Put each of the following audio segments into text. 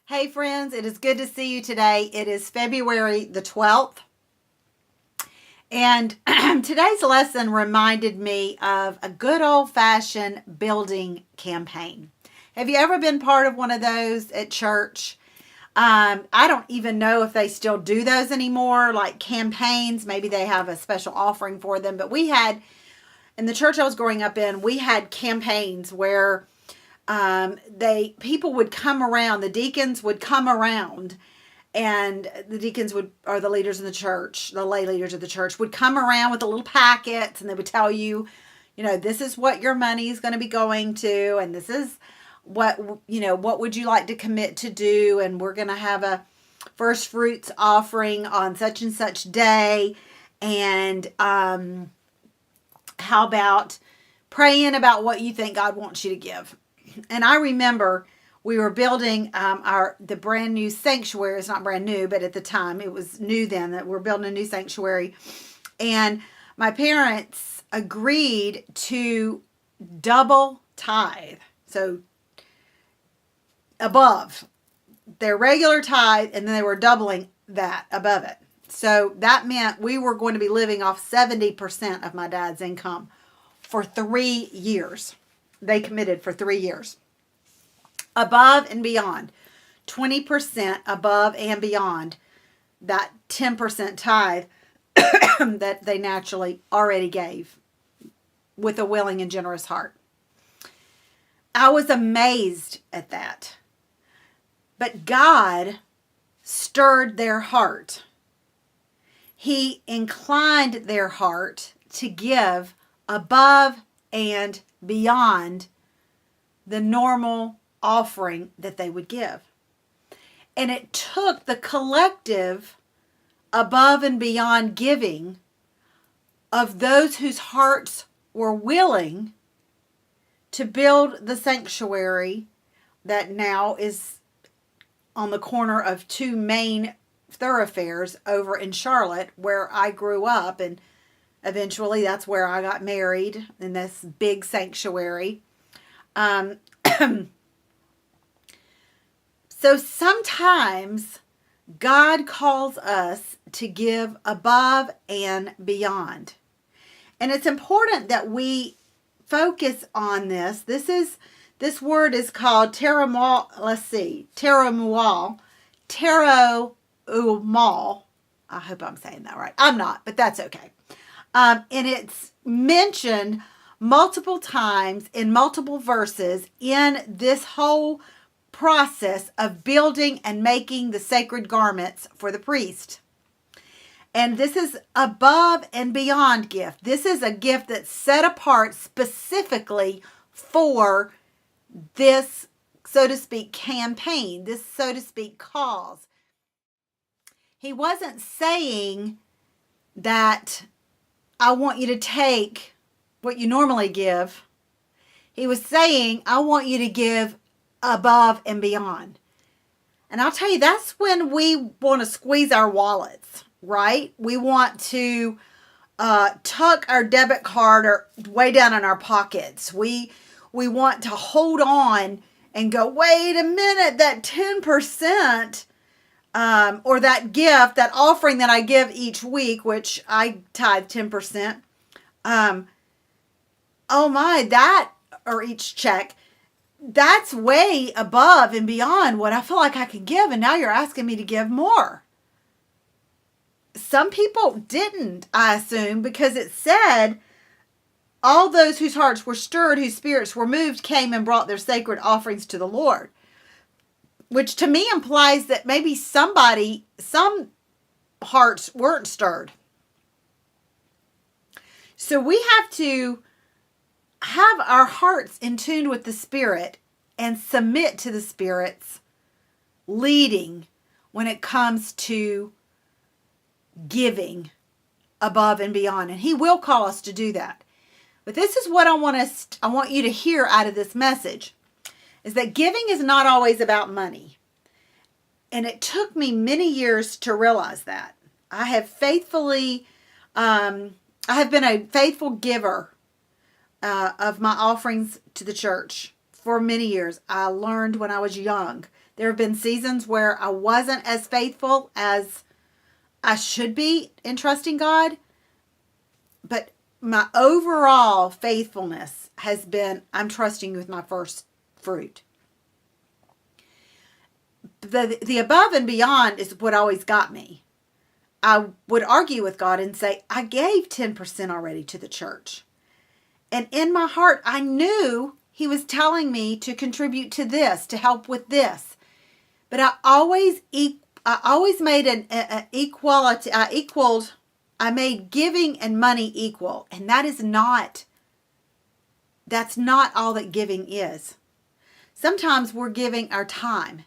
Hey friends, it is good to see you today. It is February the 12th. And today's lesson reminded me of a good old-fashioned building campaign. Have you ever been part of one of those at church? I don't even know if they still do those anymore, like campaigns. Maybe they have a special offering for them. But we had, in the church I was growing up in, we had campaigns where people would come around, the deacons would come around, and the deacons are the leaders in the church, the lay leaders of the church, would come around with a little packets, and they would tell you, this is what your money is going to be going to, and this is what would you like to commit to do, and we're going to have a first fruits offering on such and such day, and how about praying about what you think God wants you to give. And I remember we were building the brand new sanctuary. It's not brand new, but at the time it was new then, that we're building a new sanctuary. And my parents agreed to double tithe. So above their regular tithe, and then they were doubling that above it. So that meant we were going to be living off 70% of my dad's income for 3 years. They committed for 3 years. Above and beyond. 20% above and beyond that 10% tithe that they naturally already gave with a willing and generous heart. I was amazed at that. But God stirred their heart. He inclined their heart to give above and beyond the normal offering that they would give. And it took the collective above and beyond giving of those whose hearts were willing to build the sanctuary that now is on the corner of two main thoroughfares over in Charlotte, where I grew up, and eventually that's where I got married, in this big sanctuary. So sometimes God calls us to give above and beyond. And it's important that we focus on this. This word is called terumal. Let's see. Terumal. Terumal. I hope I'm saying that right. I'm not, but that's okay. And it's mentioned multiple times in multiple verses in this whole process of building and making the sacred garments for the priest. And this is above and beyond gift. This is a gift that's set apart specifically for this, so to speak, campaign, this, so to speak, cause. He wasn't saying that I want you to take what you normally give. He was saying, I want you to give above and beyond. And I'll tell you, that's when we want to squeeze our wallets, right? We want to tuck our debit card or way down in our pockets. We want to hold on and go, wait a minute, that 10%, or that gift, that offering that I give each week, which I tithe 10%. Or each check, that's way above and beyond what I feel like I can give. And now you're asking me to give more. Some people didn't, I assume, because it said, all those whose hearts were stirred, whose spirits were moved, came and brought their sacred offerings to the Lord. Which to me implies that maybe some hearts weren't stirred. So we have to have our hearts in tune with the Spirit and submit to the Spirit's leading when it comes to giving above and beyond. And He will call us to do that. But this is what I want you to hear out of this message, is that giving is not always about money. And it took me many years to realize that. I have faithfully, I have been a faithful giver of my offerings to the church for many years. I learned when I was young. There have been seasons where I wasn't as faithful as I should be in trusting God, but my overall faithfulness has been, I'm trusting you with my first fruit. The above and beyond is what always got me. I would argue with God and say, I gave 10% already to the church. And in my heart, I knew he was telling me to contribute to this, to help with this. But I always made an equality. I made giving and money equal, and that's not all that giving is. Sometimes we're giving our time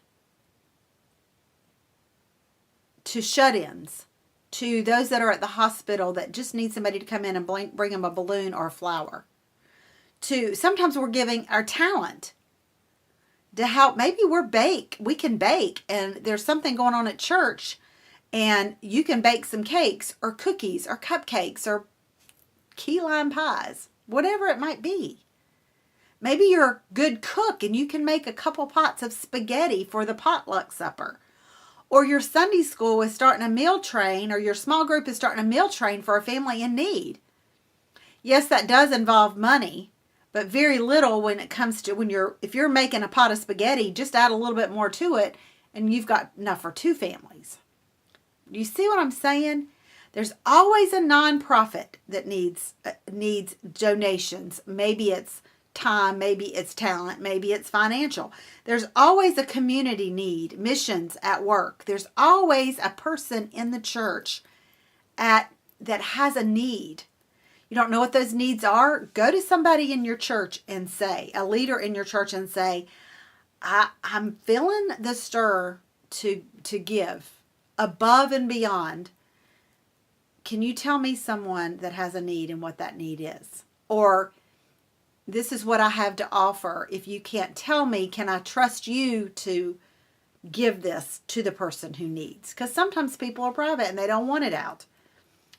to shut-ins, to those that are at the hospital that just need somebody to come in and bring them a balloon or a flower. Sometimes we're giving our talent to help. Maybe we can bake, and there's something going on at church, and you can bake some cakes or cookies or cupcakes or key lime pies, whatever it might be. Maybe you're a good cook and you can make a couple pots of spaghetti for the potluck supper. Or your Sunday school is starting a meal train, or your small group is starting a meal train for a family in need. Yes, that does involve money, but very little when it comes to if you're making a pot of spaghetti, just add a little bit more to it and you've got enough for 2 families. Do you see what I'm saying? There's always a nonprofit that needs donations. Maybe it's time, maybe it's talent, maybe it's financial. There's always a community need, missions at work. There's always a person in the church that has a need. You don't know what those needs are? Go to somebody in your church and say, a leader in your church, and say, I'm feeling the stir to give above and beyond. Can you tell me someone that has a need and what that need is? Or, this is what I have to offer. If you can't tell me, can I trust you to give this to the person who needs? Because sometimes people are private and they don't want it out.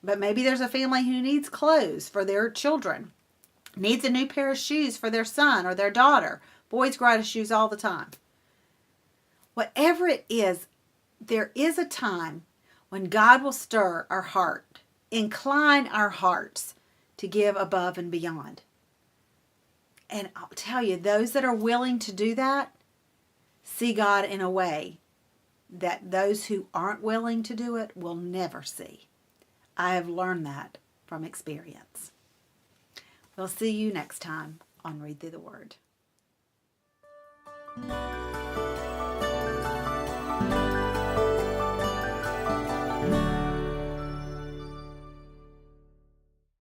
But maybe there's a family who needs clothes for their children, needs a new pair of shoes for their son or their daughter. Boys grow out of shoes all the time. Whatever it is, there is a time when God will stir our heart, incline our hearts to give above and beyond. And I'll tell you, those that are willing to do that see God in a way that those who aren't willing to do it will never see. I have learned that from experience. We'll see you next time on Read Through the Word.